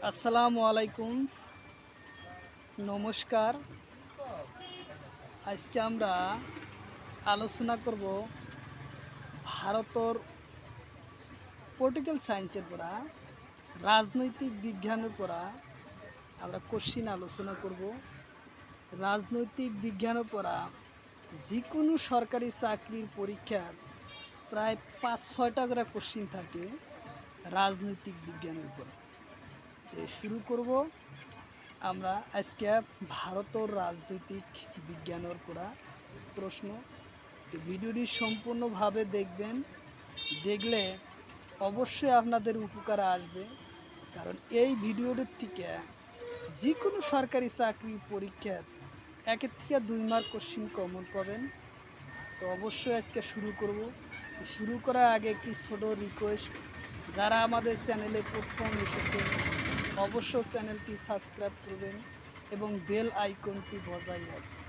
আসসালামু আলাইকুম, নমস্কার। আজকে আমরা আলোচনা করব ভারতের পলিটিক্যাল সায়েন্সের পড়া, রাজনৈতিক বিজ্ঞানের পড়া আমরা কোশ্চিন আলোচনা করব। রাজনৈতিক বিজ্ঞানের পড়া যে কোনো সরকারি চাকরির পরীক্ষার প্রায় ৫-৬টা করে কোশ্চিন থাকে রাজনৈতিক বিজ্ঞানের উপর। শুরু করব আমরা আজকে ভারতের রাজনৈতিক বিজ্ঞানের পড়া প্রশ্ন। ভিডিওটি সম্পূর্ণভাবে দেখবেন, দেখলে অবশ্যই আপনাদের উপকার আসবে, কারণ এই ভিডিওটির থেকে যে কোনো সরকারি চাকরি পরীক্ষার 1 থেকে 2 মার্ক কোশ্চিন কমন পাবেন। তো অবশ্যই আজকে শুরু করব। শুরু করার আগে একটি ছোট রিকোয়েস্ট, যারা আমাদের চ্যানেলে প্রথম এসেছেন অবশ্যই চ্যানেলটি সাবস্ক্রাইব করবেন এবং বেল আইকনটি বজায় রাখবেন,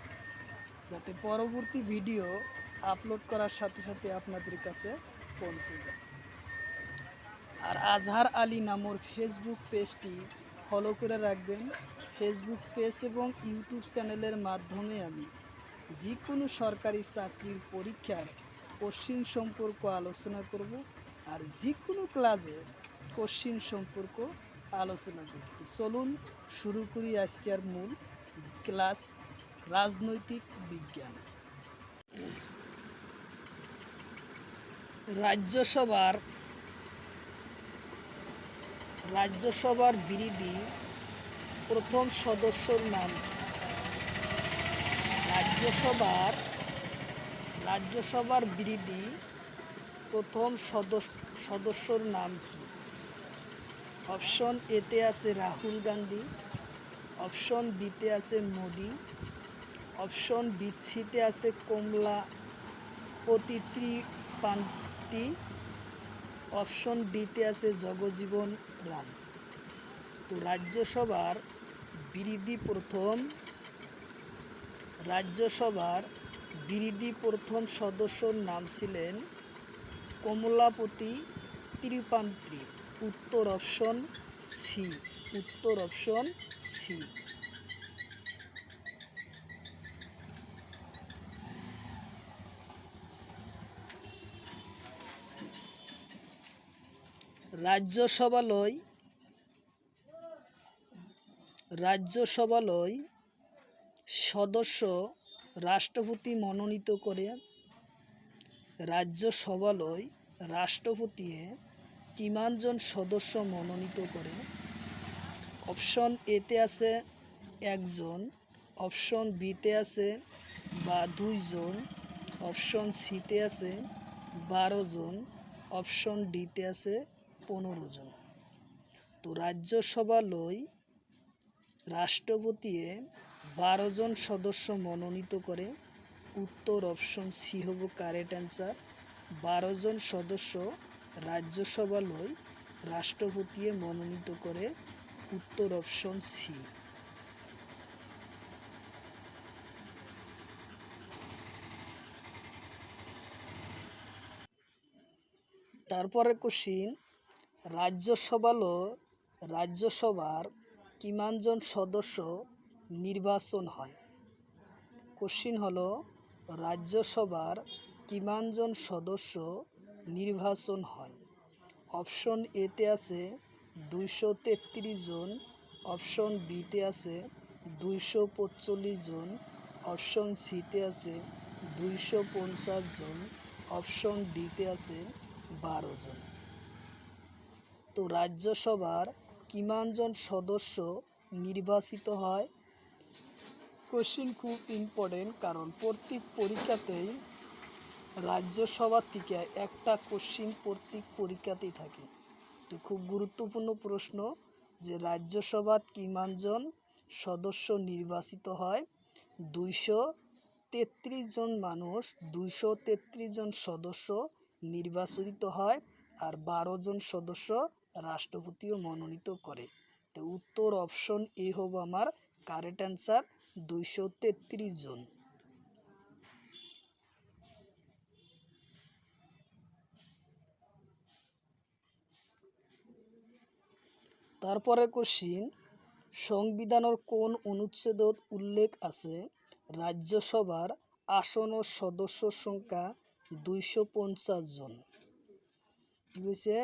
যাতে পরবর্তী ভিডিও আপলোড করার সাথে সাথে আপনাদের কাছে পৌঁছে যায়। আর আজহার আলী নামর ফেসবুক পেজটি ফলো করে রাখবেন। ফেসবুক পেজ এবং ইউটিউব চ্যানেলের মাধ্যমে আমি যে কোনো সরকারি চাকরির পরীক্ষার কোশ্চিন সম্পর্ক আলোচনা করব, আর যে কোনো ক্লাসের কোশ্চিন সম্পর্ক আলোচনা করব। চলুন শুরু করি আজকের মূল ক্লাস, রাজনৈতিক বিজ্ঞান। রাজ্যসভার বিরোধী প্রথম সদস্যর নাম কি? রাজ্যসভার বিরোধী প্রথম সদস্যর নাম কি? অপশন এতে আছে রাহুল গান্ধী, অপশন বিতে আছে মোদি, অপশন সিতে আছে কমলাপতি ত্রিপাঠী, অপশন ডিতে আছে জগজীবন রাম। তো রাজ্যসভার বিরোধী প্রথম সদস্যর নাম ছিলেন কমলাপতি ত্রিপাঠী। উত্তর অপশন সি। রাজ্যসভালয় সদস্য রাষ্ট্রপতি মনোনীত করে। রাজ্যসভালয় রাষ্ট্রপতি কিমানজন সদস্য মনোনীত করে? অপশন এতে আছে 1 জন, অপশন বিতে আছে 2 জন, অপশন সিতে আছে 12 জন, অপশন ডিতে আছে 15 জন। তো রাজ্যসভালয় রাষ্ট্রপতি 12 জন সদস্য মনোনীত করে। উত্তর অপশন সি হব কারেক্ট অ্যান্সার। 12 জন সদস্য রাজ্যসভালয় রাষ্ট্রপতি মনোনীত করে। উত্তর অপশন সি। তারপরে কোশ্চিন, রাজ্যসভার কিমানজন সদস্য নির্বাচন হয়? কোশ্চিন হলো রাজ্যসভার কিমানজন সদস্য নির্বাচন হয়? অপশন এতে আছে 233 জন, অপশন বিতে আছে 245 জন, অপশন সিতে আছে 250 জন, অপশন ডিতে আছে 12 জন। তো রাজ্যসভার কিমানজন সদস্য নির্বাচিত হয়? কোশ্চিন খুব ইম্পর্টেন্ট, কারণ প্রত্যেক পরীক্ষাতেই রাজ্যসভা থেকে একটা কোশ্চিন প্রত্যেক পরীক্ষাতেই থাকে। তো খুব গুরুত্বপূর্ণ প্রশ্ন যে রাজ্যসভাত কিমানজন সদস্য নির্বাচিত হয়? 233 জন মানুষ, 233 জন সদস্য নির্বাচিত হয়, আর 12 জন সদস্য রাষ্ট্রপতিও মনোনীত করে। তো উত্তর অপশন এ হবে আমার কারেক্ট অ্যান্সার, 233 জন। তারপরে কোশ্চিন, সংবিধানের কোন অনুচ্ছেদত উল্লেখ আছে রাজ্যসভার আসন ও সদস্যর সংখ্যা 250 জন? কি হয়েছে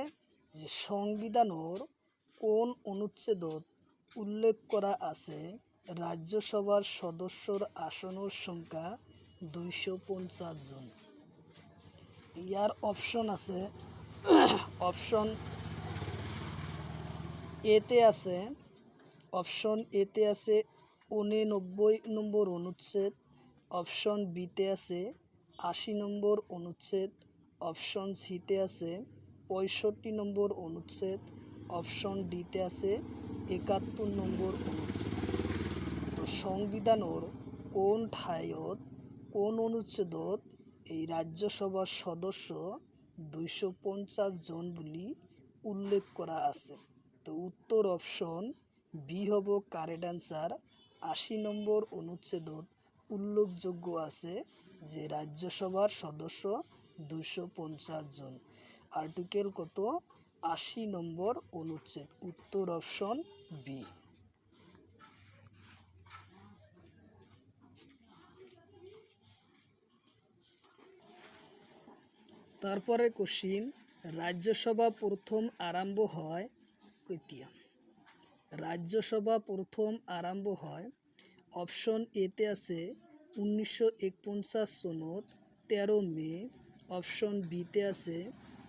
যে সংবিধানের কোন অনুচ্ছেদত উল্লেখ করা আছে রাজ্যসভার সদস্যর আসনের সংখ্যা 250 জন? ইয়ার অপশন আছে, অপশন এতে আছে, অপশন এতে আছে 89 নম্বর অনুচ্ছেদ, অপশন বিতে আছে 80 নম্বর অনুচ্ছেদ, অপশন সিতে আছে 65 নম্বর অনুচ্ছেদ, অপশন ডিতে আছে 71 নম্বর অনুচ্ছেদ। তো সংবিধানের কোন ঠাইত কোন অনুচ্ছেদত এই রাজ্যসভার সদস্য 250 জন বলি উল্লেখ করা আছে? তো উত্তর অপশন বি হব কারেক্ট অ্যান্সার। 80 নম্বর অনুচ্ছেদত উল্লেখযোগ্য আছে যে রাজ্যসভার সদস্য 250 জন। আর্টিকেল কত? 80 নম্বর অনুচ্ছেদ। উত্তর অপশন বি। তারপরে কোশ্চিন, রাজ্যসভা প্রথম আরম্ভ হয় কেতিয়া? রাজ্যসভা প্রথম আরম্ভ হয়, অপশন এতে আছে 1949 সনত 13 মে, অপশন বিতে আছে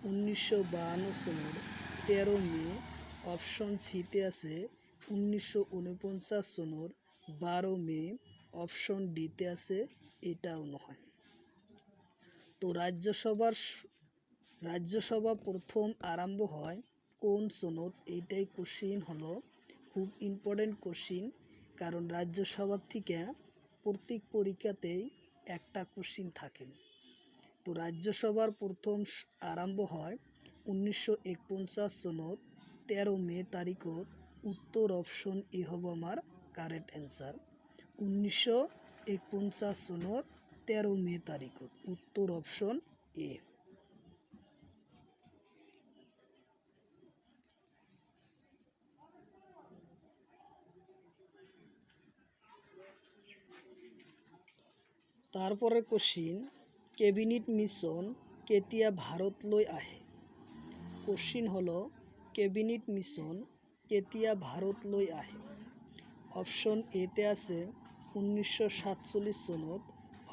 1952 সনত 13 মে, অপশন সিতে আছে 1949 সনত 12 মে, অপশন ডিতে আছে এটাও নয়। তো রাজ্যসভা প্রথম আরম্ভ হয় কোন সনত? এইটাই কোশ্চিন হলো, খুব ইম্পর্টেন্ট কোশ্চিন, কারণ রাজ্যসভার থেকে প্রত্যেক পরীক্ষাতেই একটা কোশ্চিন থাকে। তো রাজ্যসভার প্রথম আরম্ভ হয় 1949 সনত 13 মে তারিখত। উত্তর অপশন এ হব আমার কারেক্ট অ্যান্সার। 1949 সনত 13 মে তারিখত। উত্তর অপশন এ। তারপরে কোশ্চিন, ক্যাবিনেট মিশন কেতিয়া ভারতলৈ আহে? কোশ্চিন হলো, ক্যাবিনেট মিশন কেতিয়া ভারতলৈ আহে? অপশন এতে আছে 1947 সনত,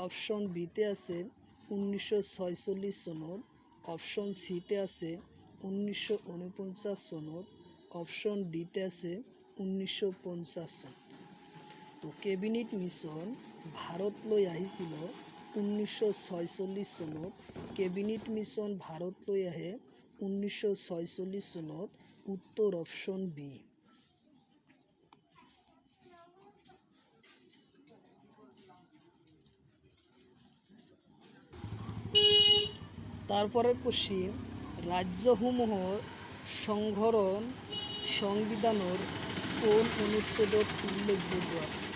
অপশন বিতে আছে 1946 সনত, অপশন সিতে আছে 1949 সনত, অপশন ডিতে আছে 1950 সনত। তো ক্যাবিনেট মিশন ভারতলৈ আহিছিল 1946 চনত। ক্যাবিনেট মিশন ভারতলৈ আহে 1946 চনত। উত্তর অপশন বি। তারপরে কোশ্চিন, রাজ্যসমূহর সংহরণ সংবিধানের কোন অনুচ্ছেদত উল্লেখযোগ্য আছে?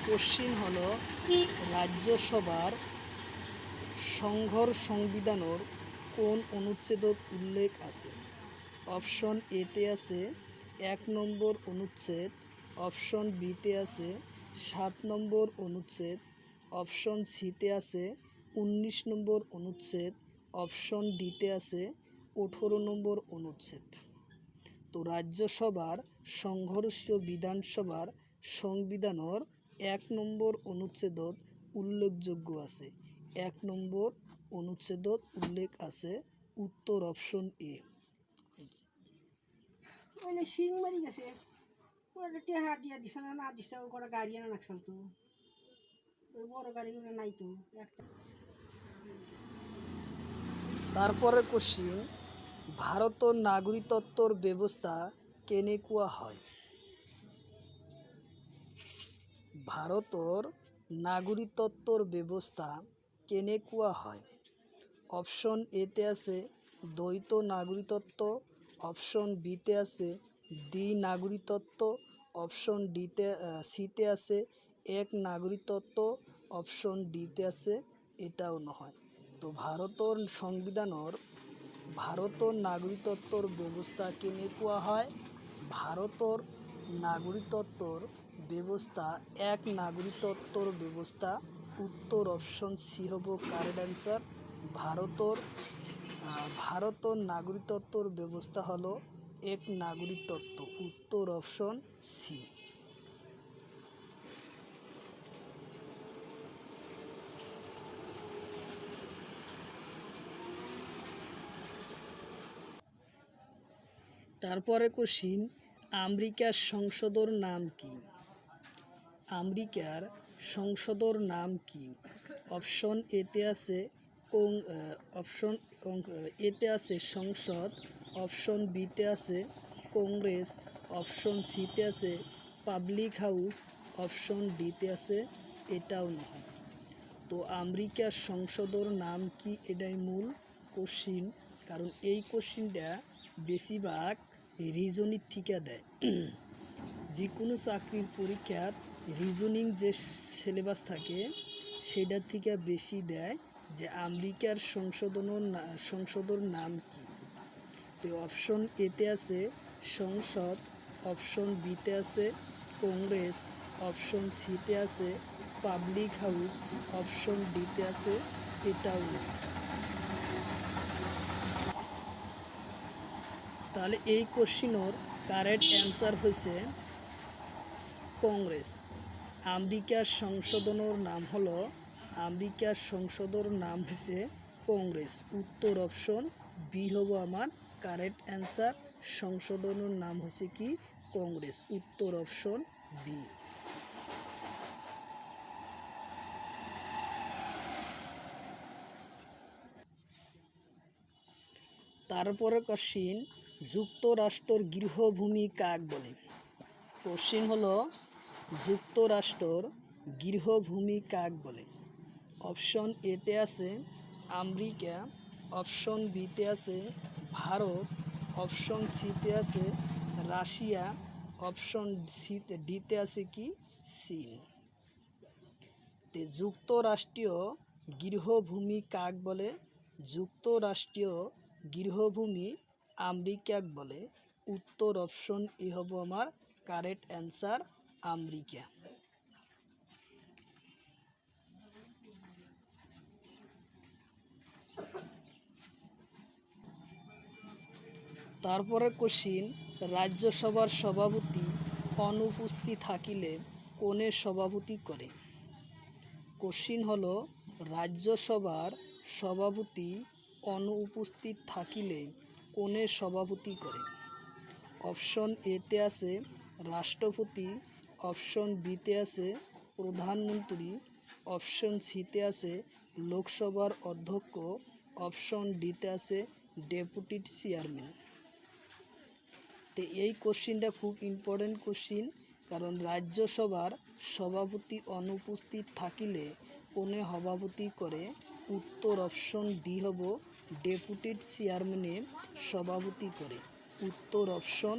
কোশ্চিন হলো, রাজ্যসভার সংঘর সংবিধানের কোন অনুচ্ছেদত উল্লেখ আছে? অপশন এতে আছে 1 নম্বর অনুচ্ছেদ, অপশন বিতে আছে 7 নম্বর অনুচ্ছেদ, অপশন সিতে আছে 19 নম্বর অনুচ্ছেদ, অপশন ডিতে আছে 18 নম্বর অনুচ্ছেদ। তো রাজ্যসভার সংঘর্ষ বিধানসভার সংবিধানের 1 নম্বর অনুচ্ছেদত উল্লেখযোগ্য আছে। 1 নম্বর অনুচ্ছেদত উল্লেখ আছে। উত্তর অপশন এ। তারপরে কোশ্চিন, ভারতের নাগরিকত্বর ব্যবস্থা কেনেকুৱা হয়? ভারতের নাগরিকত্বর ব্যবস্থা কেনেকুৱা হয়? অপশন এতে আছে দ্বৈত নাগরিকত্ব, অপশন বিতে আছে দ্বি নাগরিকত্ব, অপশন সিতে আছে এক নাগরিকত্ব, অপশন ডিতে আছে এটাও নহয়। তো ভারতের সংবিধানের ভাৰতৰ নাগৰিকত্বৰ ব্যৱস্থা কেনেকুৱা হয়? ভাৰতৰ নাগৰিকত্বৰ ব্যৱস্থা এক নাগৰিকত্বৰ ব্যৱস্থা। উত্তৰ অপশন সি হ'ব কারেক্ট অ্যান্সার। ভারতের নাগরিকত্বর ব্যবস্থা হলো এক নাগরিকত্ব। উত্তর অপশন সি। তারপরে কোশ্চিন, আমেরিকার সংসদর নাম কি? আমেরিকার সংসদর নাম কি? অপশন এতে আছে এতে আছে সংসদ, অপশন বিতে আছে কংগ্রেস, অপশন সিতে আছে পাবলিক হাউস, অপশন ডিতে আছে এটাও নয়। তো আমেরিকার সংসদর নাম কি, এটাই মূল কোশ্চিন। কারণ এই কোশ্চিনটা বেশিরভাগ রিজনিং থেকে দেয়। যে কোনো চাকরির পরীক্ষার রিজনিং যে সিলেবাস থাকে সেটার থেকে বেশি দেয় যে আমেরিকার সংসদর নাম কি। তো অপশন এতে আছে সংসদ, অপশন বিতে আছে কংগ্রেস, অপশন সিতে আছে পাবলিক হাউস, অপশন ডিতে আছে এটাও না। তাহলে এই কোশ্চিনের কারেক্ট অ্যান্সার হয়েছে কংগ্রেস। আমেরিকার সংশোধনের নাম হলো আমেরিকার সংসদর নাম হচ্ছে কংগ্রেস। উত্তর অপশন বি হবো আমার কারেক্ট অ্যান্সার। সংশোধনের নাম হচ্ছে কি কংগ্রেস। উত্তর অপশন বি। তারপরে কোশ্চিন, যুক্তরাষ্ট্রের গৃহভূমি কাক বলে? কোশ্চিন হলো যুক্তরাষ্ট্রের গৃহভূমি কাক বলে? অপশন এতে আছে আমেরিকা, অপশন বিতে আছে ভারত, অপশন সিতে আছে রাশিয়া, অপশন ডিতে আছে কি চীন। যুক্তরাষ্ট্রীয় গৃহভূমি কাক বলে? যুক্তরাষ্ট্রীয় গৃহভূমি আমেরিকাক বলে। উত্তর অপশন এ হবো আমার কারেক্ট অ্যান্সার, আমেরিকা। তারপরে কোশ্চিন, রাজ্যসভার সভাপতি অনুপস্থিত থাকিলে কোনে সভাপতি করে? কোশ্চিন হলো রাজ্যসভার সভাপতি অনুপস্থিত থাকিলে কোনে সভাপতি করে? অপশন এতে আছে রাষ্ট্রপতি, অপশন বিতে আছে প্রধানমন্ত্রী, অপশন সিতে আছে লোকসভার অধ্যক্ষ, অপশন ডিতে আছে ডেপুটি চেয়ারম্যান। তো এই কোশ্চিনটা খুব ইম্পর্টেন্ট কোশ্চিন। কারণ রাজ্যসভার সভাপতি অনুপস্থিত থাকিলে কোনে সভাপতি করে? উত্তর অপশন ডি হব ডেপুটি চেয়ারম্যানে সভাপতি করে। উত্তর অপশন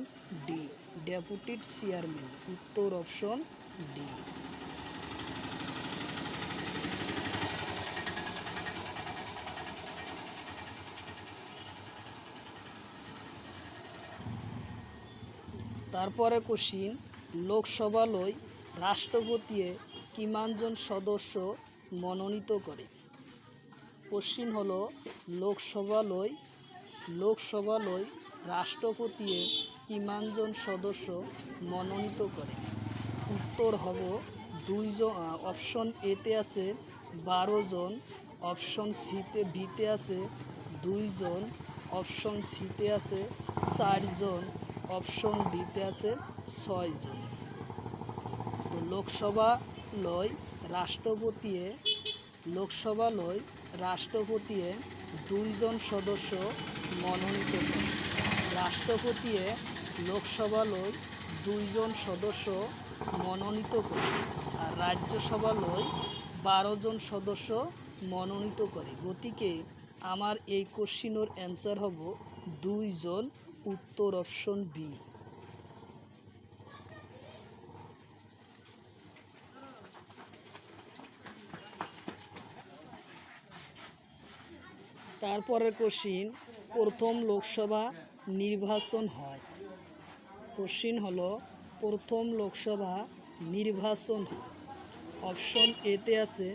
ডি, ডেপুটি চেয়ারম্যান। উত্তর অপশন ডি। তারপরে কোশ্চিন, লোকসভালৈ রাষ্ট্রপতিয়ে কিমানজন সদস্য মনোনীত করে? কোশ্চিন হলো লোকসভালৈ রাষ্ট্রপতিয়ে কিমানজন সদস্য মনোনীত করে? উত্তর হব 2 জন। অপশন এতে আছে 12 জন, অপশন বিতে আছে 2 জন, অপশন সিতে আছে 4 জন, অপশন ডিতে আছে 6 জন। তো লোকসভালৈ রাষ্ট্রপতিয়ে 2 জন সদস্য মনোনীত করে। রাষ্ট্রপতিয়ে লোকসভালৈ 2 জন সদস্য মনোনীত করে, আর রাজ্যসভালৈ 12 জন সদস্য মনোনীত করে। গতিকে আমার এই কোশ্চিনের অ্যান্সার হব 2 জন। উত্তর অপশন বি। তারপরের কোশ্চিন, প্রথম লোকসভা নির্বাচন হয়? কোশ্চিন হলো প্রথম লোকসভা নির্বাচন হয়। অপশন এতে আছে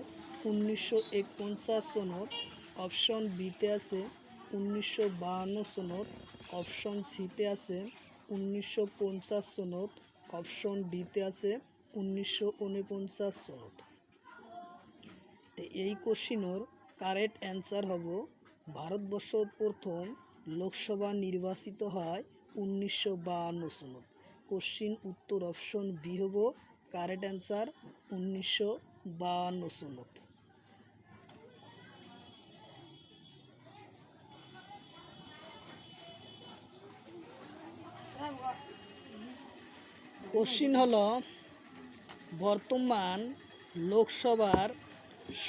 1949 সনত, অপশন বিতে আছে 1952 সনত, অপশন সিতে আছে 1950 সনত, অপশন ডিতে আছে 1949 সনত। তো এই কোশ্চিনের কারেক্ট অ্যান্সার হব ভারতবর্ষের প্রথম লোকসভা নির্বাচিত হয় 1952 সনত। কোশ্চিন উত্তর অপশন বি হব কারেক্ট অ্যান্সার 1952 সনত। কোশ্চিন হলো বর্তমান লোকসভার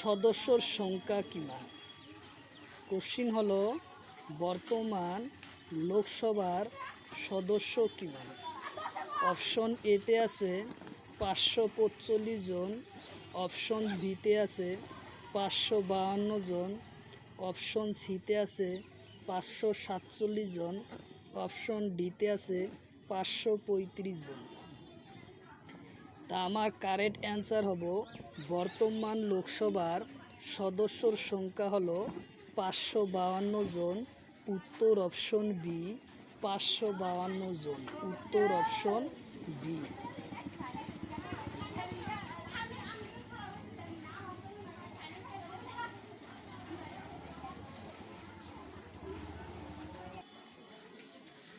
সদস্যর সংখ্যা কিমান? কোশ্চিন হলো বর্তমান লোকসভার সদস্য কিমান? অপশন এতে আছে 545 জন, অপশন বিতে আছে 552 জন, অপশন সিতে আছে 547 জন, অপশন ডিতে আছে 535 জন। তা আমার কারেক্ট অ্যান্সার হব বর্তমান লোকসভার সদস্যর সংখ্যা হলো 552 জন। উত্তর অপশন বি 552 জন। উত্তর অপশন বি।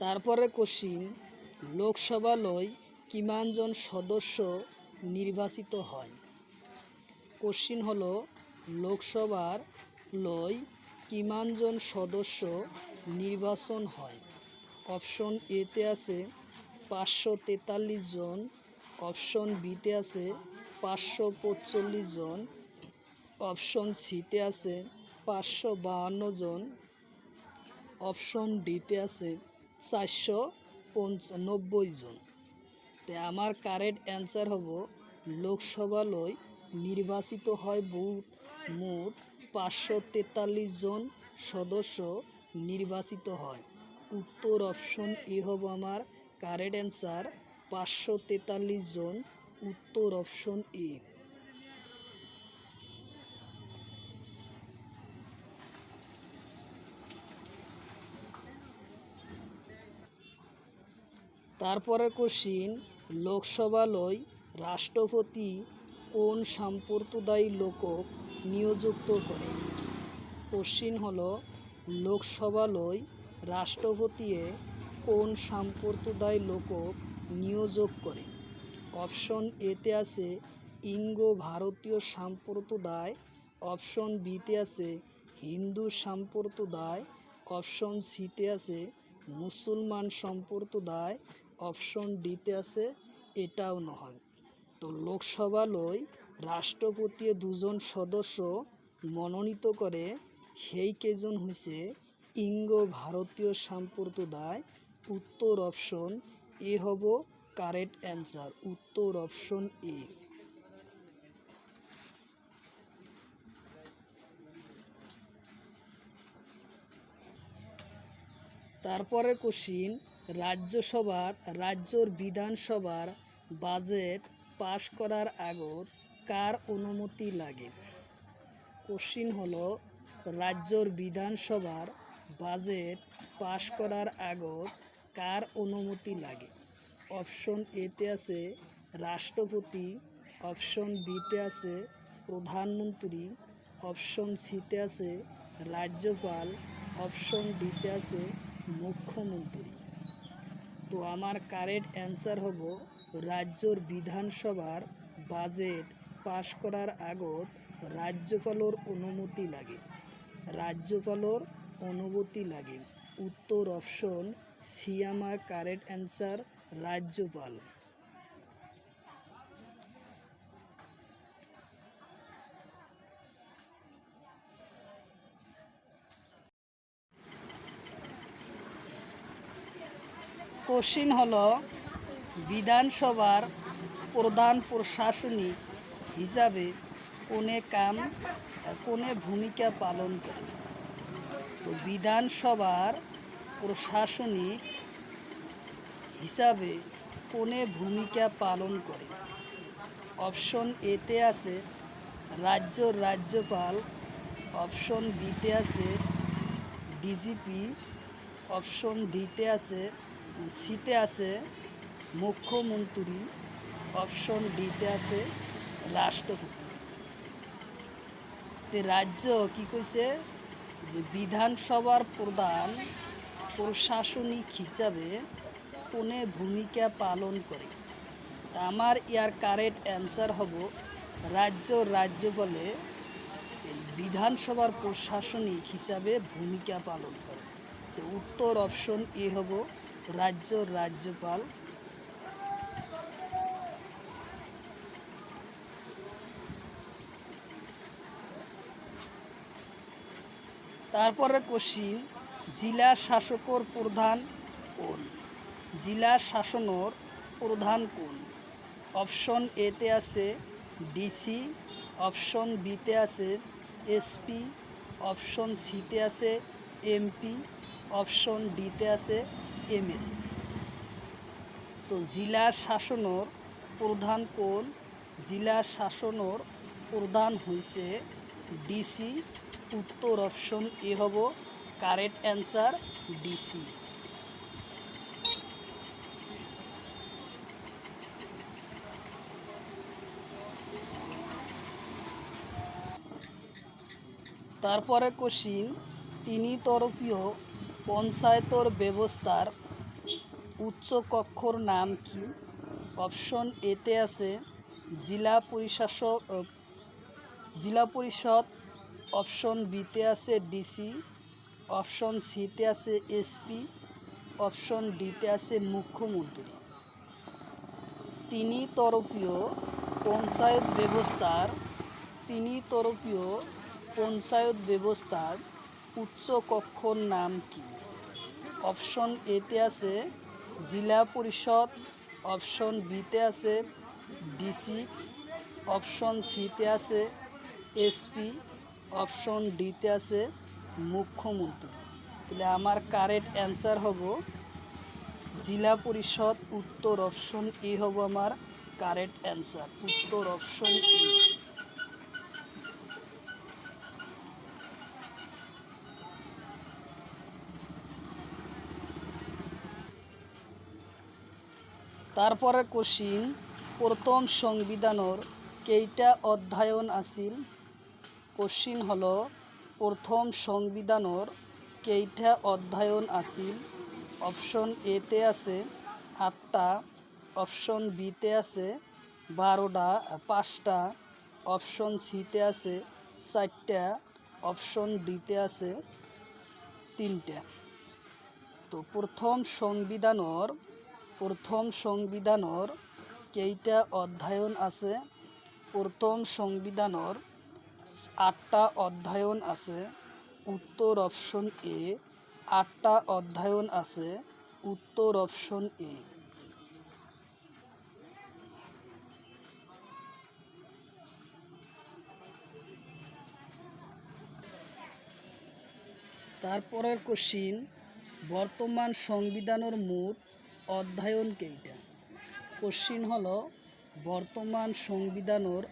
তারপরে কোশ্চিন লোকসভালয় কিমানজন সদস্য নির্বাচিত হয়? কোশ্চিন হলো লোকসভার লয় কিমানজন সদস্য নির্বাচন হয়? অপশন এতে আছে 543 জন, অপশন বিতে আছে 545 জন, অপশন সিতে আছে 552 জন, অপশন ডিতে আছে 490 জন। তো আমার কারেক্ট অ্যান্সার হব লোকসভালয় নির্বাচিত হয় মোট 543 জন সদস্য নির্বাচিত হয়। উত্তর অপশন এ হব আমার কারেক্ট অ্যান্সার 543 জন। উত্তর অপশন এ। তারপরে কোশ্চিন লোকসভালয় রাষ্ট্রপতি কোন সম্প্রদায় লোকক নিয়োজিত করে? কোশ্চিন হলো লোকসভালয় রাষ্ট্রপতিয়ে কোন সম্প্রদায় লোকক নিয়োগ করে? অপশন এতে আছে ইঙ্গ ভারতীয় সম্প্রদায়, অপশন বিতে আছে হিন্দু সম্প্রদায়, অপশন সিতে আছে মুসলমান সম্প্রদায়, অপশন ডিতে আছে এটাও নয়। তো লোকসভালয় রাষ্ট্রপতি দুজন সদস্য মনোনীত করে, সেই কেজন হয়েছে ইঙ্গ ভারতীয় সম্প্রদায়। উত্তর অপশন এ হব কারেক্ট অ্যান্সার। উত্তর অপশন এ। তারপরে কোশ্চিন রাজ্যর বিধানসভার বাজেট পাশ করার আগত কার অনুমতি লাগে? কোশ্চিন হলো রাজ্যর বিধানসভার বাজেট পাশ করার আগত কার অনুমতি লাগে? অপশন এতে আছে রাষ্ট্রপতি, অপশন বিতে আছে প্রধানমন্ত্রী, অপশন সিতে আছে রাজ্যপাল, অপশন ডিতে আছে মুখ্যমন্ত্রী। তো আমার কারেক্ট অ্যান্সার হব রাজ্যর বিধানসভার বাজেট পাশ করার আগত রাজ্যপালের অনুমতি লাগে। রাজ্যপালের অনুমতি লাগে। উত্তর অপশন সি আমার কারেক্ট অ্যান্সার রাজ্যপাল। কোশ্চিন হলো বিধানসভার প্রধান প্রশাসনিক হিসাবে কোনে ভূমিকা পালন করে? তো তো বিধানসভার প্রশাসনিক হিসাবে কোনে ভূমিকা পালন করে? অপশন এতে আছে রাজ্যর রাজ্যপাল, অপশন বিতে আছে ডিজিপি, অপশন সিতে আছে মুখ্যমন্ত্রী, অপশন ডিতে আছে রাষ্ট্রপতি। তে রাজ্য কি কইছে যে বিধানসভার প্রধান প্রশাসনিক হিসাবে কোনে ভূমিকা পালন করে? তা আমার ইয়ার কারেক্ট অ্যান্সার হব রাজ্যপালে এই বিধানসভার প্রশাসনিক হিসাবে ভূমিকা পালন করে। তো উত্তর অপশন এ হব রাজ্যপাল। তারপরে কোশ্চিন, জেলা শাসকর প্রধান কোন? জেলা শাসনের প্রধান কোন? অপশন এতে আছে ডিসি, অপশন বিতে আছে এসপি, অপশন সিতে আছে এমপি, অপশন ডিতে আছে এমএলএ। তো জেলা শাসনের প্রধান কোন? জেলা শাসনের প্রধান হইছে ডিসি। উত্তর অপশন এ হব কারেক্ট অ্যান্সার ডিসি। তারপরে কোশ্চিন, তিনি তরফীয় পঞ্চায়েতর ব্যবস্থার উচ্চ কক্ষর নাম কি? অপশন এতে আছে জেলা পরিষদ, অপশন বিতে আছে ডিসি, অপশন সিতে আছে এসপি, অপশন ডিতে আছে মুখ্যমন্ত্রী। তিনি তরফীয় পঞ্চায়েত ব্যবস্থার উচ্চ কক্ষর নাম কি? অপশন এতে আছে জেলা পরিষদ, অপশন বিতে আছে ডিসি, অপশন সিতে আছে এসপি, অপশন ডিতে আছে মুখ্যমন্ত্রী। তাহলে আমার কারেক্ট অ্যান্সার হব জেলা পরিষদ। উত্তর অপশন এ হব আমার কারেক্ট অ্যান্সার। উত্তর অপশন এ। তারপরে কোশ্চিন, প্রথম সংবিধানের কেইটা অধ্যায়ন আছিল? কোশ্চিন হলো প্রথম সংবিধানের কেইটা অধ্যায়ন আছিল? অপশন এতে আছে 8টা, অপশন বিতে আছে 5টা, অপশন সিতে আছে 4টা, অপশন ডিতে আছে 3টা। তো প্রথম সংবিধানের কেইটা অধ্যায়ন আছে? প্রথম সংবিধানের 8টা অধ্যায়ন আছে। উত্তর অপশন এ। 8টা অধ্যায়ন আছে। উত্তর অপশন এ। তারপরের কোশ্চিন, বর্তমান সংবিধানের মোট অধ্যায়ন কেইটা? কোশ্চিন হলো বর্তমান সংবিধানের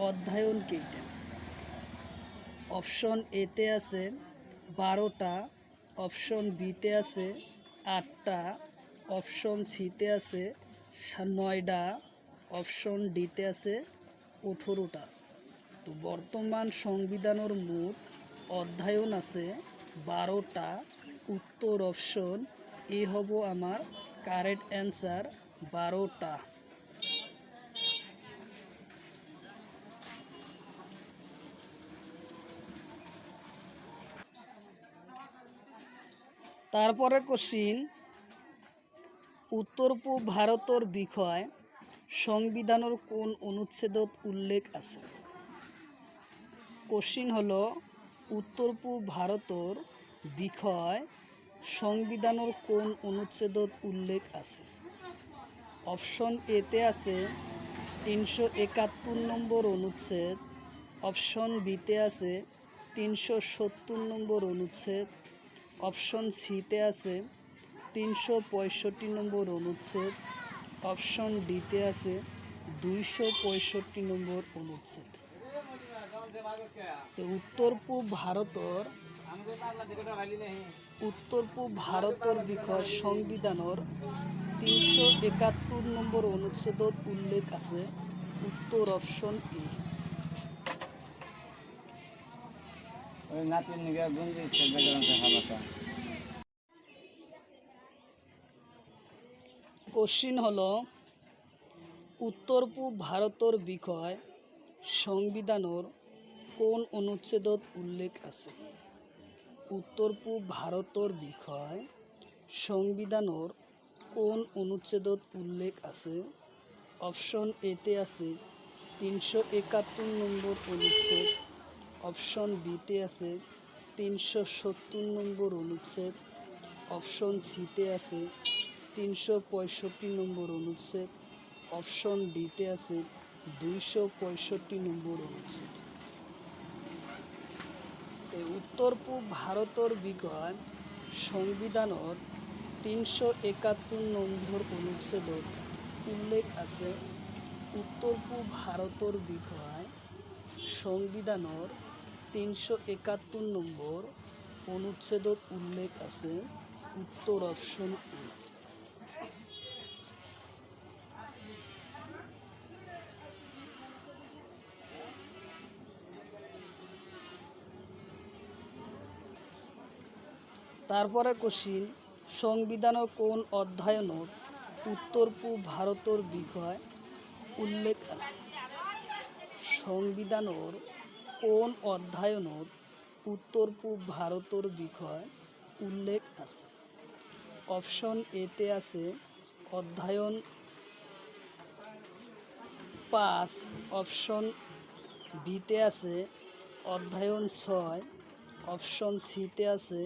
অধ্যায়ন কেইটা? অপশন এতে আছে 12টা, অপশন বিতে আছে 8টা, অপশন সিতে আছে 9টা, অপশন ডিতে আছে 18টা। তো বর্তমান সংবিধানের মোট অধ্যায়ন আছে 12টা। উত্তর অপশন এ হব আমার কারেক্ট অ্যান্সার 12টা। তারপরে কোশ্চিন, উত্তর পূর্ব ভারতের বিষয় সংবিধানের কোন অনুচ্ছেদত উল্লেখ আছে? কোশ্চিন হলো উত্তর পূর্ব ভারতের বিষয় সংবিধানের কোন অনুচ্ছেদত উল্লেখ আছে? অপশন এতে আছে 371 নম্বর অনুচ্ছেদ, অপশন বিতে আছে 370 নম্বর অনুচ্ছেদ, অপশন সিতে আছে 365 নম্বর অনুচ্ছেদ, অপশন ডিতে আছে 265 নম্বর অনুচ্ছেদ। তো উত্তর পূব ভারতের বিষয় সংবিধানের 371 নম্বর অনুচ্ছেদত উল্লেখ আছে। উত্তর অপশন এ। কোশ্চিন হলো উত্তর পূব ভারতের বিষয় সংবিধানের কোন অনুচ্ছেদত উল্লেখ আছে? উত্তর পূব ভারতের বিষয় সংবিধানের কোন অনুচ্ছেদত উল্লেখ আছে? অপশন এতে আছে 371 নম্বর অনুচ্ছেদ, অপশন বিতে আছে 370 নম্বর অনুচ্ছেদ, অপশন সিতে আছে 365 নম্বর অনুচ্ছেদ, অপশন ডিতে আছে 265 নম্বর অনুচ্ছেদ। উত্তর পূব ভারতের বিষয় সংবিধানের 371 নম্বর অনুচ্ছেদত উল্লেখ আছে। উত্তর পূব ভারতের বিষয় সংবিধানের 371 নম্বর অনুচ্ছেদত উল্লেখ আছে। উত্তর অপশন এ। তারপরে কোশ্চিন সংবিধানের কোন অধ্যায়নত উত্তর পূব ভারতের বিষয় উল্লেখ আছে? সংবিধানের কোন অধ্যায়নত উত্তর পূব ভারতের বিষয় উল্লেখ আছে? অপশন এতে আছে অধ্যায়ন 5, অপশন বিতে আছে অধ্যায়ন 6, অপশন সিতে আছে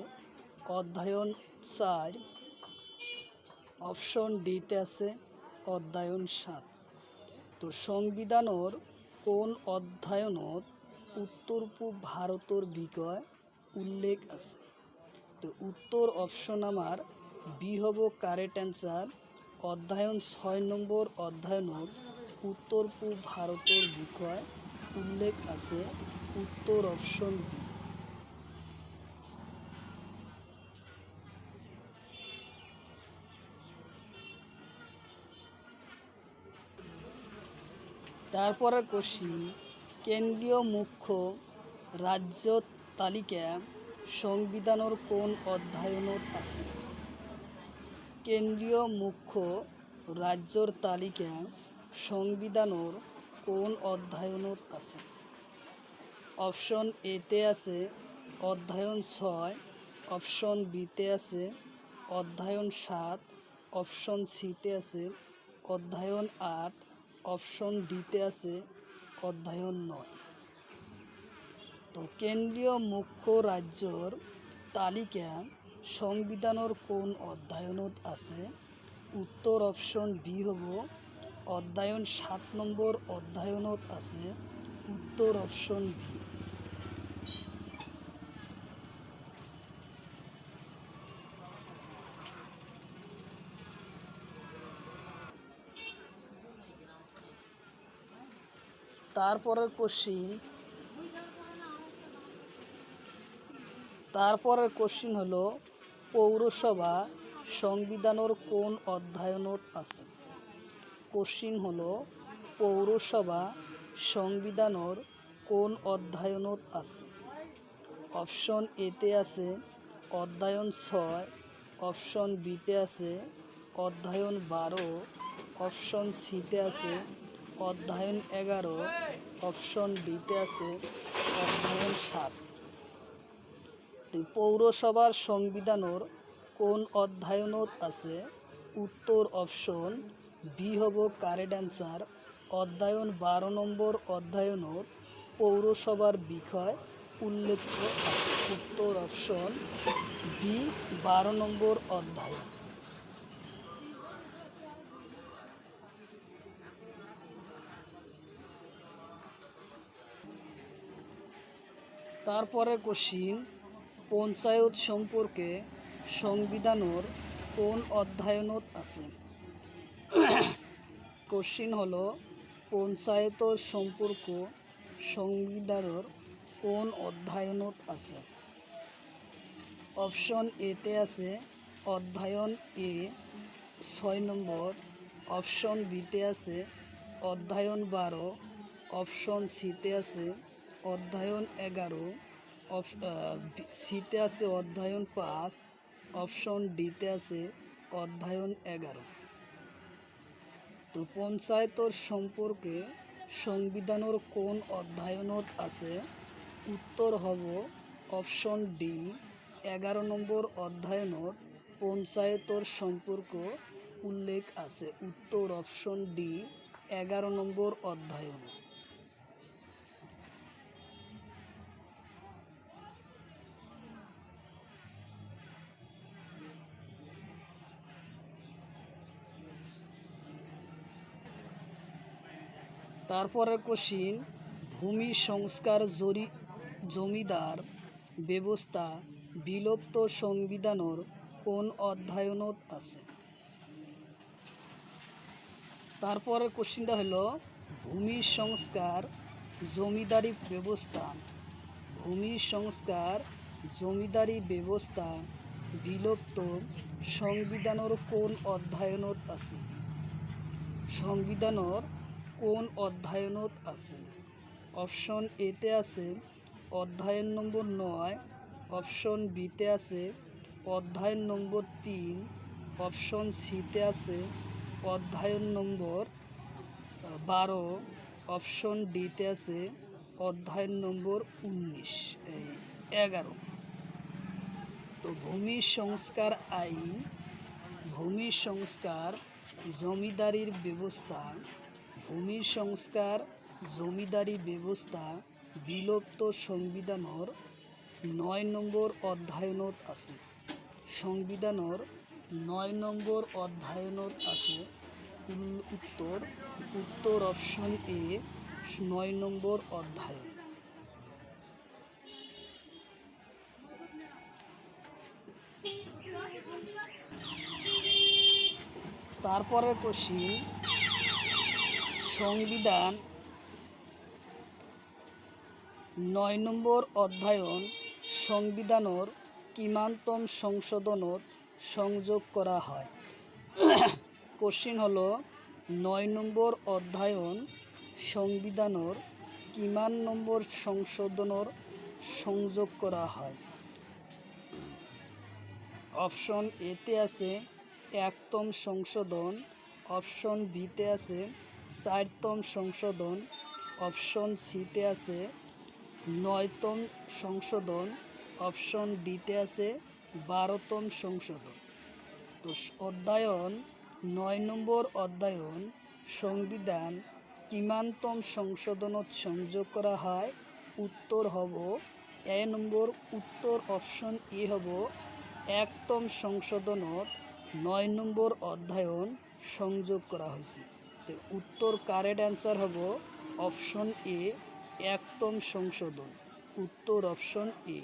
অধ্যায়ন 4, অপশন ডিতে আছে অধ্যায়ন 7। তো সংবিধানের কোন অধ্যায়নত উত্তর পূব ভারতের বিষয় উল্লেখ আছে? তো উত্তর অপশন আমার বি হব কারেক্ট অ্যান্সার। অধ্যায়ন 6 নম্বর অধ্যায়নত উত্তর পূব ভারতের বিষয় উল্লেখ আছে। উত্তর অপশন বি। তারপরে কোশ্চিন কেন্দ্রীয় মুখ্য রাজ্য তালিকা সংবিধানের কোন অধ্যায়নত আছে? কেন্দ্রীয় মুখ্য রাজ্যর তালিকা সংবিধানের কোন অধ্যায়নত আছে? অপশন এতে আছে অধ্যায়ন 6, অপশন বিতে আছে অধ্যায়ন 7, অপশন সিতে আছে অধ্যায়ন 8, অপশন ডিতে আছে অধ্যায়ন 9। তো কেন্দ্রীয় মুখ্য রাজ্যর তালিকা সংবিধানের কোন অধ্যায়নত আছে? উত্তর অপশন বি হব অধ্যায়ন 7 নম্বর অধ্যায়নত আছে। উত্তর অপশন বি। তারপরের কোশ্চিন হলো পৌরসভা সংবিধানের কোন অধ্যায়নত আছে? কোশ্চিন হলো পৌরসভা সংবিধানের কোন অধ্যায়নত আছে? অপশন এতে আছে অধ্যায়ন 6, অপশন বিতে আছে অধ্যায়ন 12, অপশন সিতে আছে অধ্যায়ন 11, অপশন ডিতে আছে অধ্যায়ন 7। পৌরসভার সংবিধানের কোন অধ্যায়নত আছে? উত্তর অপশন বি হব কারেক্ট অ্যান্সার। অধ্যায়ন 12 নম্বর অধ্যায়নত পৌরসভার বিষয় উল্লেখ আছে। উত্তর অপশন বি 12 নম্বর অধ্যায়ন। তারপরে কোশ্চিন পঞ্চায়ত সম্পর্কে সংবিধানের কোন অধ্যায়নত আছে? কোশ্চিন হলো পঞ্চায়েত সম্পর্ক সংবিধানের কোন অধ্যায়নত আছে? অপশন এতে আছে অধ্যায়ন এ 6 নম্বর, অপশন বিতে আছে অধ্যায়ন 12, অপশন সিতে আছে অধ্যায়ন 11, সিতে আছে অধ্যায়ন 5, অপশন ডিতে আছে অধ্যায়ন 11। তো পঞ্চায়েতর সম্পর্কে সংবিধানের কোন অধ্যায়নত আছে? উত্তর হব অপশন ডি 11 নম্বর অধ্যায়নত পঞ্চায়েতর সম্পর্ক উল্লেখ আছে। উত্তর অপশন ডি 11 নম্বর অধ্যায়ন। তারপরে কোশ্চিন ভূমি সংস্কার জমিদার ব্যবস্থা বিলুপ্ত সংবিধানের কোন অধ্যায়নত আছে? তারপরে কোশ্চিনটা হলো ভূমি সংস্কার জমিদারি ব্যবস্থা, ভূমি সংস্কার জমিদারি ব্যবস্থা বিলুপ্ত সংবিধানের কোন অধ্যায়নত আছে? সংবিধানের কোন অধ্যায়নত আছে? অপশন এতে আছে অধ্যায়ন নম্বর 9, অপশন বিতে আছে অধ্যায়ন নম্বর 3, অপশন সিতে আছে অধ্যায়ন নম্বর 12, অপশন ডিতে আছে অধ্যায়ন নম্বর 11। তো ভূমি সংস্কার আইন, ভূমি সংস্কার জমিদারির ব্যবস্থা, ভূমি সংস্কার জমিদারি ব্যবস্থা বিলুপ্ত সংবিধানের 9 নম্বর অধ্যায়নত আছে। সংবিধানের 9 নম্বর অধ্যায়নত আছে। উত্তর অপশন এ 9 নম্বর অধ্যায়ন। তারপরে কোশ্চিন সংবিধান 9 নম্বর অধ্যায়ন সংবিধানের কিমানতম সংশোধনত সংযোগ করা হয়? কোশ্চিন হলো 9 নম্বর অধ্যায়ন সংবিধানের কিমান নম্বর সংশোধনের সংযোগ করা হয়? অপশন এতে আছে 1তম সংশোধন, অপশন বিতে আছে 4তম সংশোধন, অপশন সিতে আছে 9তম সংশোধন, অপশন ডিতে আছে 12তম সংশোধন। তো অধ্যায়ন 9 নম্বর অধ্যায়ন সংবিধান কিমানতম সংশোধনত সংযোগ করা হয়? উত্তর হব এ নম্বর, উত্তর অপশন এ হব 1তম সংশোধনত 9 নম্বর অধ্যায়ন সংযোগ করা হয়েছে। তো উত্তর কারেক্ট অ্যান্সার হব অপশন এ 1তম সংশোধন। উত্তর অপশন এ।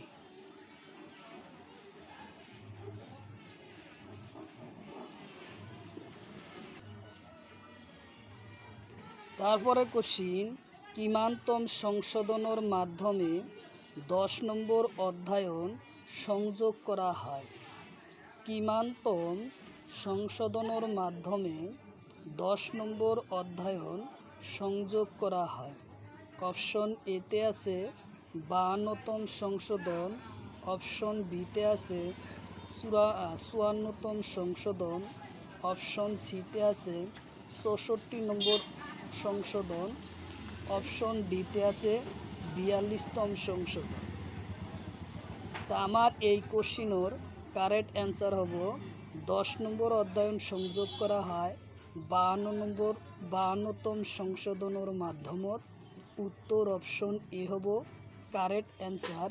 তারপরে কোশ্চিন কিমানতম সংশোধনের মাধ্যমে 10 নম্বর অধ্যায়ন সংযোগ করা হয়? কিমানতম সংশোধনের মাধ্যমে 10 নম্বর অধ্যায়ন সংযোগ করা হয়? অপশন এতে আছে 52তম সংশোধন, অপশন বিতে আছে 54তম সংশোধন, অপশন সিতে আছে 64 নম্বর সংশোধন, অপশন ডিতে আছে 42তম সংশোধন। তা আমার এই কোশ্চিনের কারেক্ট অ্যান্সার হব 10 নম্বর অধ্যায়ন সংযোগ করা হয় 52তম সংশোধনের মাধ্যমত। উত্তর অপশন এ হব কারেক্ট অ্যান্সার,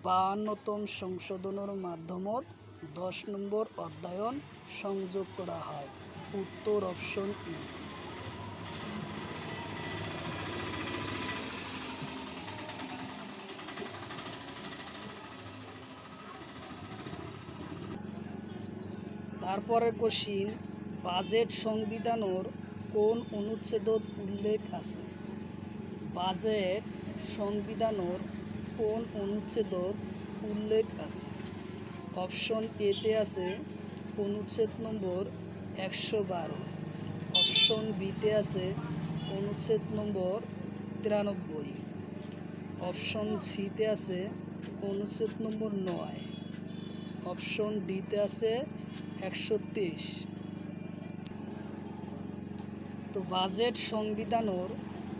52তম সংশোধনের মাধ্যমত 10 নম্বর অধ্যায়ন সংযোগ করা হয়। উত্তর অপশন ই। তারপরে কোশ্চিন, বাজেট সংবিধানের কোন অনুচ্ছেদত উল্লেখ আছে? বাজেট সংবিধানের কোন অনুচ্ছেদত উল্লেখ আছে? অপশন এতে আছে অনুচ্ছেদ নম্বর 112, অপশন বিতে আছে অনুচ্ছেদ নম্বর 93, অপশন সিতে আছে অনুচ্ছেদ নম্বর 9, অপশন ডিতে আছে 123। তো বাজেট সংবিধানের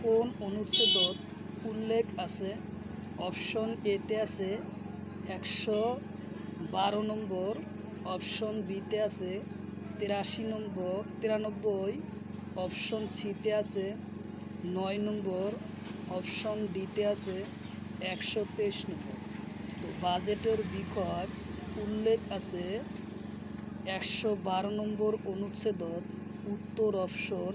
কোন অনুচ্ছেদত উল্লেখ আছে? অপশন এতে আছে 112 নম্বর, অপশন বিতে আছে 93, অপশন সিতে আছে 9 নম্বর, অপশন ডিতে আছে 123 নম্বর। তো বাজেটের বিষয় উল্লেখ আছে 112 নম্বর অনুচ্ছেদত। উত্তর অপশন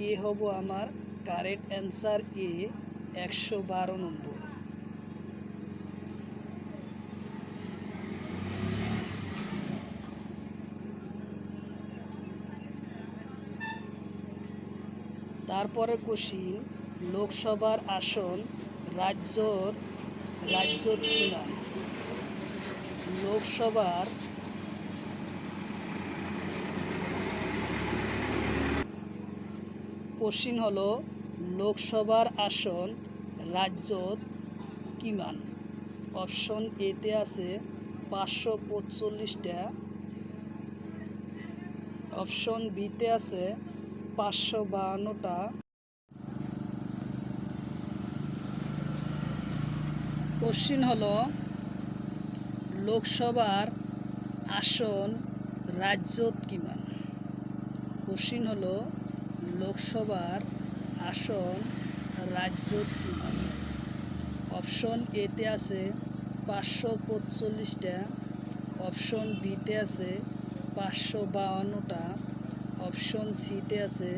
এ হব আমার কারেক্ট অ্যান্সার, এ 112 নম্বর। তারপরে কোশ্চিন, লোকসভার আসন রাজ্যর কি নাম? লোকসভার কোশ্চিন হলো লোকসভার আসন রাজ্যত কি মান? অপশন এতে আছে 545টা, অপশন বিতে আছে 552টা, কোশ্চিন হলো লোকসভার আসন রাজ্যত কি মান? কোশ্চিন হলো লোকসভার আসন রাজ্যত কি মান? অপশন এতে আছে 545টা, অপশন বিতে আছে 552টা, অপশন সিতে আছে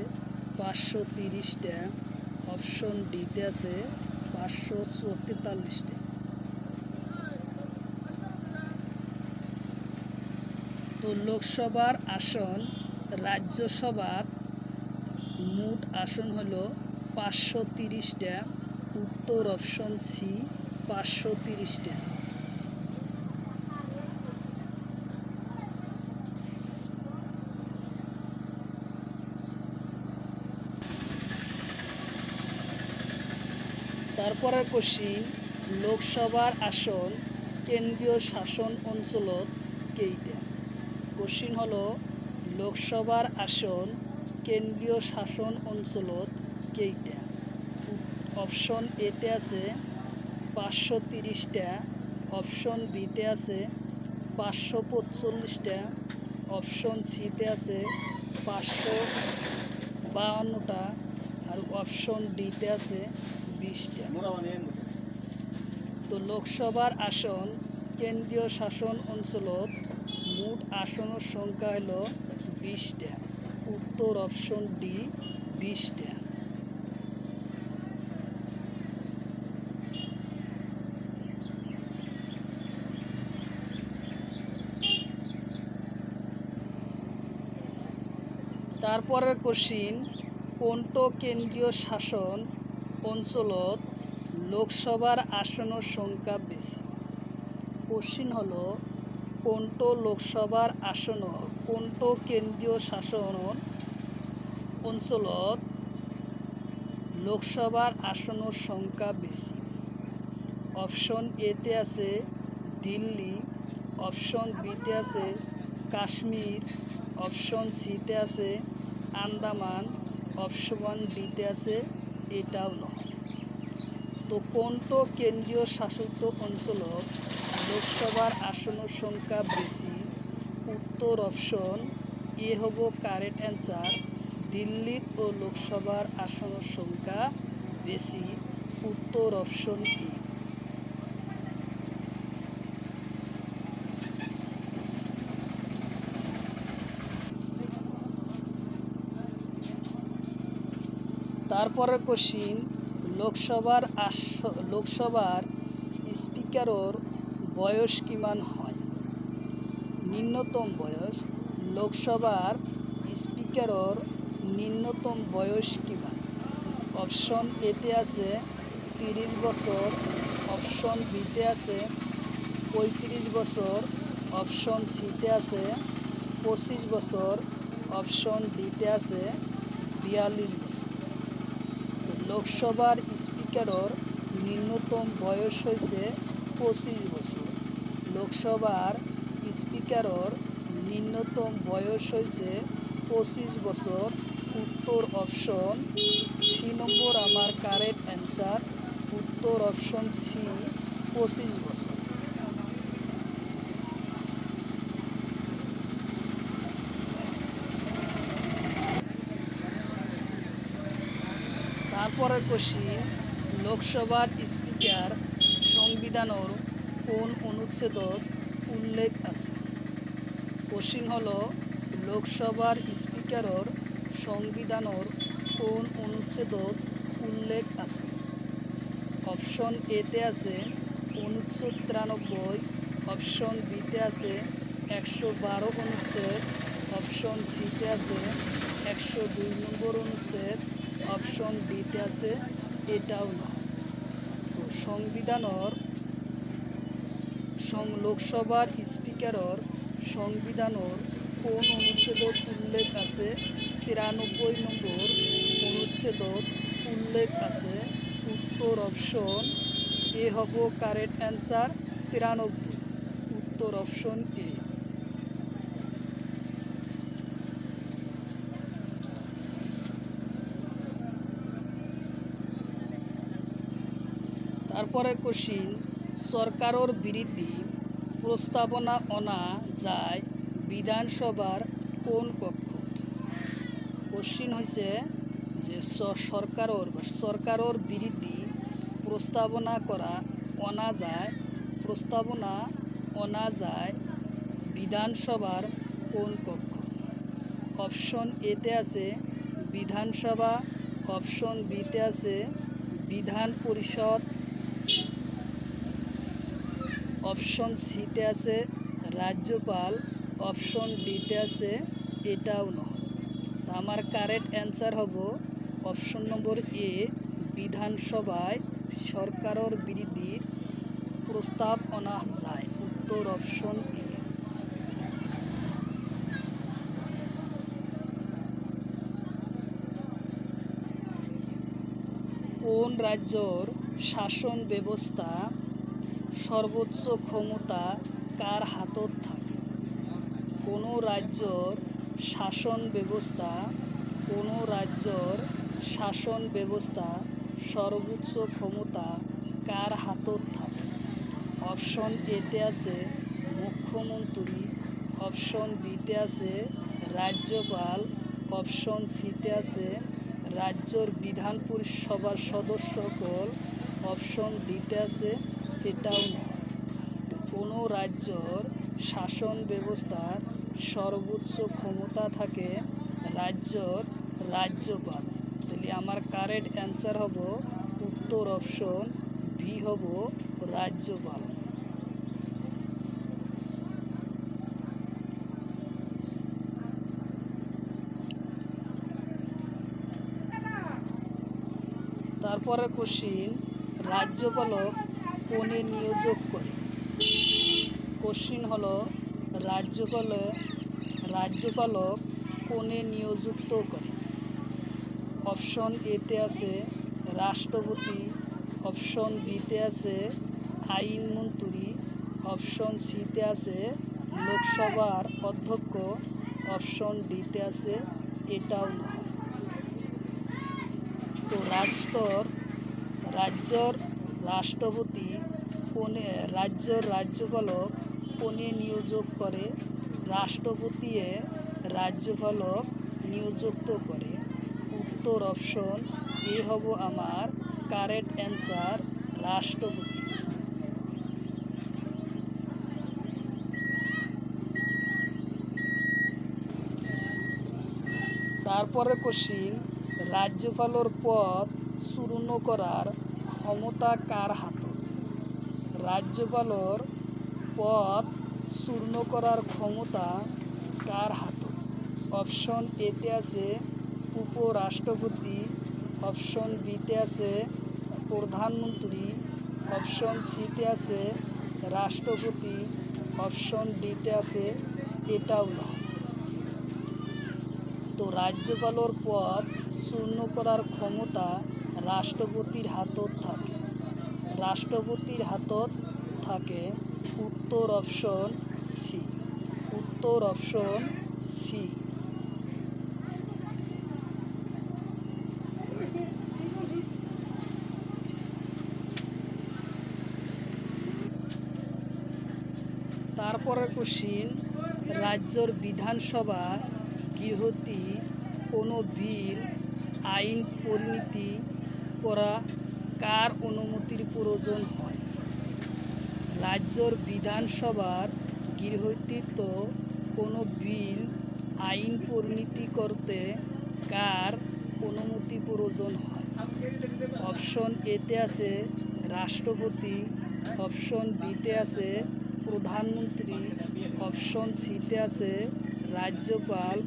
530টা, অপশন ডিতে আছে 543টা। তো লোকসভার আসন রাজ্যসভার মোট আসন হলো 530টা। উত্তর অপশন সি 530টা। তারপরে কোশ্চিন, লোকসভার আসন কেন্দ্রীয় শাসন অঞ্চলত কেইটা? কোশ্চিন হলো লোকসভার আসন কেন্দ্রীয় শাসন অঞ্চলত কেইটা? অপশন এতে আছে 530টা, অপশন বিতে আছে 545টা, অপশন সিতে আছে 552টা, আর অপশন ডিতে আছে 20টা। তো লোকসভার আসন কেন্দ্রীয় শাসন অঞ্চলত মোট আসনের সংখ্যা হলো 20টা। উত্তর অপশন ডি 20টা। তারপরের কোশ্চিন, কোনটো কেন্দ্রীয় শাসন অঞ্চলত লোকসভার আসনের সংখ্যা বেশি? কোশ্চিন হলো কোনটো লোকসভার আসন কোনটো কেন্দ্রীয় শাসন অঞ্চলত লোকসভার আসনের সংখ্যা বেশি? অপশন এতে আছে দিল্লি, অপশন বিতে আছে কাশ্মীর, অপশন সিতে আছে আন্দামান, অপশন ডিতে আছে এটাও নয়। তো কোনটো কেন্দ্রীয় শাসিত অঞ্চলত লোকসভার আসনের সংখ্যা বেশি? উত্তর অপশন এ হব কারেক্ট অ্যান্সার, দিল্লির ও লোকসভার আসনের সংখ্যা বেশি। উত্তর অপশন এ। তারপরে কোশ্চিন, লোকসভার স্পিকারের বয়স কিমান হয়? নিম্নতম বয়স লোকসভার স্পিকারর নিম্নতম বয়স কিমান? অপশন এতে আছে 30 বছর, অপশন বিতে আছে 35 বছর, অপশন সিতে আছে 25 বছর, অপশন ডিতে আছে 42 বছর। তো লোকসভার স্পিকারর নিম্নতম বয়স হয়েছে 25 বছর। লোকসভার স্পিকারর নিম্নতম বয়স হয়েছে 25 বছর। উত্তর অপশন সি নম্বর আমার কারেক্ট অ্যান্সার। উত্তর অপশন সি 25 বছর। তারপরে কোশ্চিন, লোকসভার স্পিকার সংবিধানের কোন অনুচ্ছেদত উল্লেখ আছে? কোশ্চিন হলো লোকসভার স্পিকারর সংবিধানের কোন অনুচ্ছেদত উল্লেখ আছে? অপশন এতে আছে অনুচ্ছেদ 93, অপশন বিতে আছে 112 অনুচ্ছেদ, অপশন সিতে আছে 102 নম্বর অনুচ্ছেদ, অপশন ডিতে আছে এটাও না। তো লোকসভার স্পিকারর সংবিধানের কোন অনুচ্ছেদত উল্লেখ আছে? 93 নম্বর অনুচ্ছেদত উল্লেখ আছে। উত্তর অপশন এ হব কারেক্ট অ্যান্সার 93। উত্তর অপশন এ। তারপরে কোশ্চিন, সরকারের বিরুদ্ধে প্রস্তাবনা অনা যায় বিধানসভার কোন কক্ষত? কোশ্চিন হয়েছে যে সরকারের বিরুদ্ধে প্রস্তাবনা অনা যায় বিধানসভার কোন কক্ষ? অপশন এতে আছে বিধানসভা, অপশন বিতে আছে বিধান পরিষদ, অপশন সিতে আছে রাজ্যপাল, অপশন ডিতে আছে এটাও নয়। তো আমার কারেক্ট অ্যান্সার হব অপশন নম্বর এ, বিধানসভায় সরকারের বিরুদ্ধে প্রস্তাব আনা যায়। উত্তর অপশন এ। কোন রাজ্যর শাসন ব্যবস্থা সর্বোচ্চ ক্ষমতা কার হাতত থাকে? কোনো রাজ্যর শাসন ব্যবস্থা সর্বোচ্চ ক্ষমতা কার হাতত থাকে? অপশন এতে আছে মুখ্যমন্ত্রী, অপশন বিতে আছে রাজ্যপাল, অপশন সিতে আছে রাজ্যর বিধান পরিষদের সদস্যসকল, অপশন ডিতে আছে এটাও নয়। তো কোনো রাজ্যর শাসন ব্যবস্থার সর্বোচ্চ ক্ষমতা থাকে রাজ্যর রাজ্যপাল। তাহলে আমার কারেক্ট অ্যান্সার হব উত্তর অপশন বি হব রাজ্যপাল। তারপরে কোশ্চিন, রাজ্যপালক কোনে নিয়োগ করে? কোশ্চিন হলো রাজ্যপালক কোনে নিযুক্ত করে? অপশন এতে আছে রাষ্ট্রপতি, অপশন বিতে আছে আইনমন্ত্রী, অপশন সিতে আছে লোকসভার অধ্যক্ষ, অপশন ডিতে আছে এটাও নয়। তো রাজ্যর রাষ্ট্রপতি রাজ্যপালক কোনে নিয়োগ করে? রাষ্ট্রপতি রাজ্যপালক নিযুক্ত করে। উত্তর অপশন এ হব আমার কারেক্ট অ্যান্সার, রাষ্ট্রপতি। তারপরে কোশ্চিন, রাজ্যপালের পদ চূর্ণ করার ক্ষমতা কার হাতত? রাজ্যপালের পদ চূর্ণ করার ক্ষমতা কার হাতত? অপশন এতে আছে উপরাষ্ট্রপতি, অপশন বিতে আছে প্রধানমন্ত্রী, অপশন সিতে আছে রাষ্ট্রপতি, অপশন ডিতে আছে এটাও নয়। তো রাজ্যপালের পদ শূন্য করার ক্ষমতা রাষ্ট্রপতির হাতত থাকে। রাষ্ট্রপতির হাতত থাকে। উত্তর অপশন সি। উত্তর অপশন সি। তারপরের কোশ্চিন, রাজ্যের বিধানসভা গৃহীত কোনো বিল আইন পরিণতি করা কার অনুমতির প্রয়োজন হয়? রাজ্যের বিধানসভার গৃহীত কোনো বিল আইন পরিণতি করতে কার অনুমতি প্রয়োজন হয়? অপশন এতে আছে রাষ্ট্রপতি, অপশন বিতে আছে প্রধানমন্ত্রী, অপশন সিতে আছে রাজ্যপাল,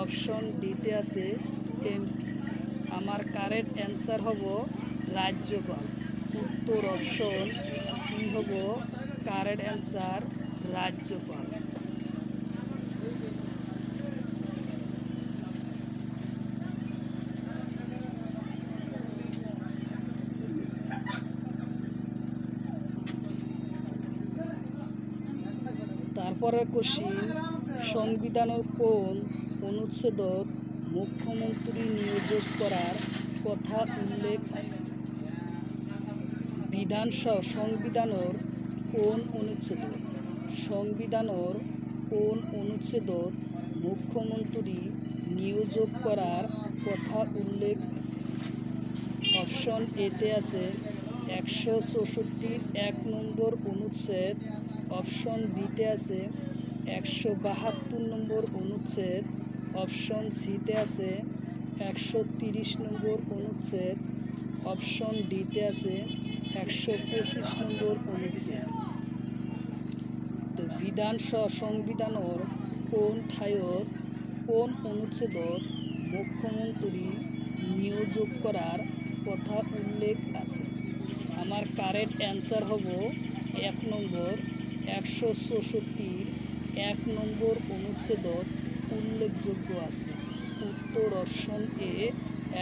অপশন ডিতে আছে এমপি। আমার কারেক্ট অ্যান্সার হব রাজ্যপাল। উত্তর অপশন সি হব কারেক্ট অ্যান্সার, রাজ্যপাল। তারপরে কোশ্চিন, সংবিধানের কোন অনুচ্ছেদত মুখ্যমন্ত্রী নিয়োগ করার কথা উল্লেখ আছে? সংবিধানের কোন অনুচ্ছেদত সংবিধানের কোন অনুচ্ছেদত মুখ্যমন্ত্রী নিয়োগ করার কথা উল্লেখ আছে? অপশন এতে আছে 164 1 নম্বর অনুচ্ছেদ, অপশন বিতে আছে 172 নম্বর অনুচ্ছেদ, অপশন সিতে আছে 130 নম্বর অনুচ্ছেদ, অপশন ডিতে আছে 125 নম্বর অনুচ্ছেদ। তো সংবিধানের কোন ঠাইত কোন অনুচ্ছেদত মুখ্যমন্ত্রী নিয়োগ করার কথা উল্লেখ আছে? আমার কারেক্ট অ্যান্সার হব 1 নম্বর 164 1 নম্বর অনুচ্ছেদত উল্লেখযোগ্য আছে। উত্তর অপশন এ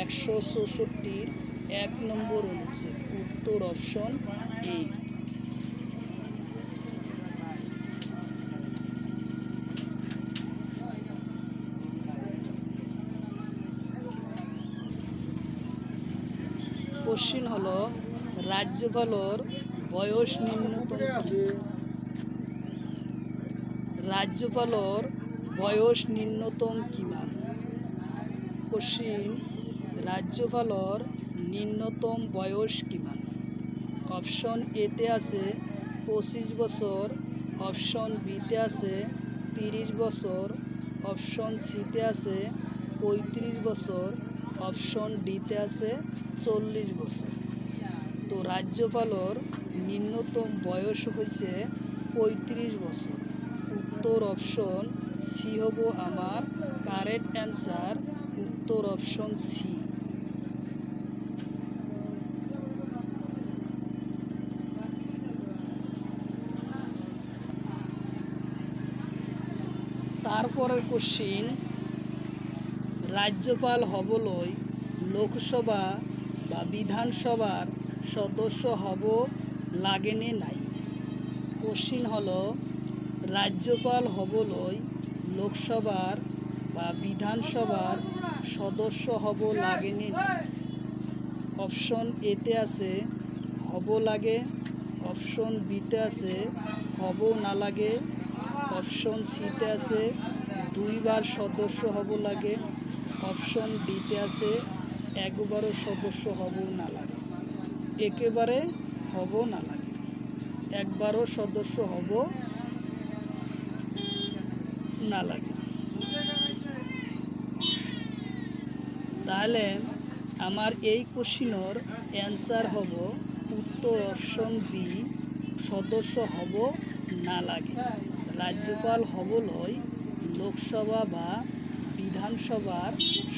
164 1 নম্বর অনুচ্ছেদ। উত্তর অপশন এ। কোশ্চিন হলো, রাজ্যপালের বয়স ন্যূনতম রাজ্যপালের বয়স ন্যূনতম কিমান? কোশ্চিন, রাজ্যপালের ন্যূনতম বয়স কিমান? অপশন এতে আছে 25 বছর, অপশন বিতে আছে 30 বছর, অপশন সিতে আছে 35 বছর, অপশন ডিতে আছে 40 বছর। তো রাজ্যপালের ন্যূনতম বয়স হয়েছে 35 বছর। উত্তর অপশন সি হব আমার কারেক্ট অ্যান্সার। উত্তর অপশন সি। তারপরের কোশ্চিন, রাজ্যপাল হবলৈ লোকসভা বা বিধানসভার সদস্য হব লাগেনে নাই? কোশ্চিন হলো, রাজ্যপাল হবলৈ লোকসভার বা বিধানসভার সদস্য হব লাগেনে নাই? অপশন এতে আছে হব লাগে, অপশন বিতে আছে হব না লাগে, অপশন সিতে আছে 2 বার সদস্য হব লাগে, অপশন ডিতে আছে 1 বারও সদস্য হব না লাগে। একেবারে হব না লাগে, 1 বারও সদস্য হব না লাগে। তাহলে আমার এই কোশ্চিনের অ্যান্সার হব উত্তর অপশন বি, সদস্য হব না লাগে। রাজ্যপাল হবলৈ লোকসভা বা বিধানসভার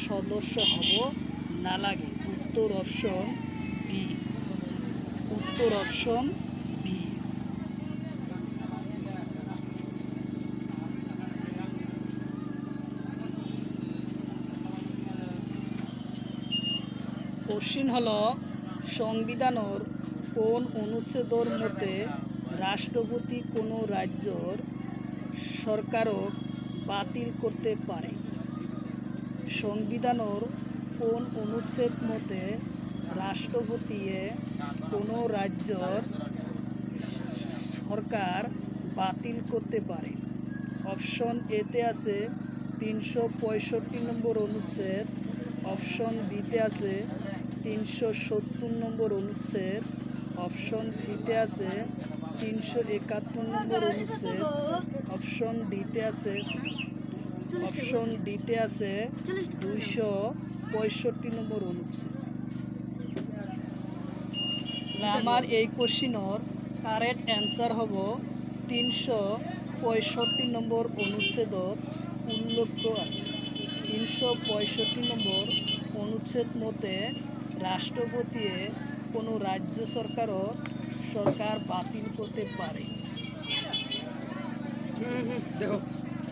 সদস্য হব না লাগে? উত্তর অপশন বি। উত্তর অপশন বি। কোশ্চিন হলো সংবিধানের কোন অনুচ্ছেদর মতে রাষ্ট্রপতি কোনো রাজ্যর সরকারক বাতিল করতে পারে? সংবিধানের কোন অনুচ্ছেদ মতে রাষ্ট্রপতিয়ে কোনো রাজ্যর সরকার বাতিল করতে পারে? অপশন এতে আছে 365 নম্বর অনুচ্ছেদ, অপশন বিতে আছে 370 নম্বর অনুচ্ছেদ, অপশন সিতে আছে 371 নম্বর অনুচ্ছেদ, অপশন ডিতে আছে 265 নম্বর অনুচ্ছেদ। আমার এই কোশ্চিনের কারেক্ট অ্যান্সার হব 365 নম্বর অনুচ্ছেদত উল্লেখ আছে। 365 নম্বর অনুচ্ছেদ মতে রাষ্ট্রপতিয়ে কোনো রাজ্য সরকার বাতিল করতে পারে।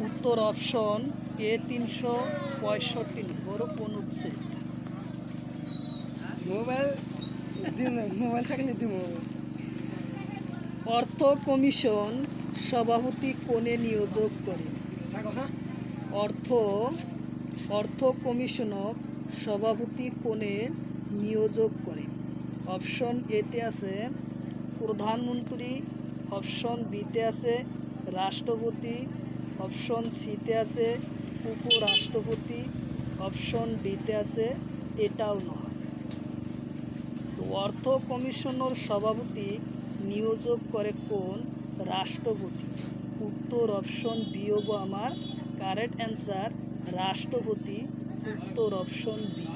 উত্তর অপশন এ 365 নম্বর অনুচ্ছেদ। অর্থ কমিশন সভাপতি কোনে নিয়োগ করে? অর্থ কমিশনক সভাপতি কোনে নিয়োগ করে? অপশন এতে আছে প্রধানমন্ত্রী, অপশন বিতে আছে রাষ্ট্রপতি, অপশন সিতে আছে উপরাষ্ট্রপতি, অপশন ডিতে আছে এটাও নয়। তো অর্থ কমিশনের সভাপতি নিয়োগ করে কোন? রাষ্ট্রপতি। উত্তর অপশন বি হবো আমার কারেক্ট অ্যান্সার, রাষ্ট্রপতি। উত্তর অপশন বি।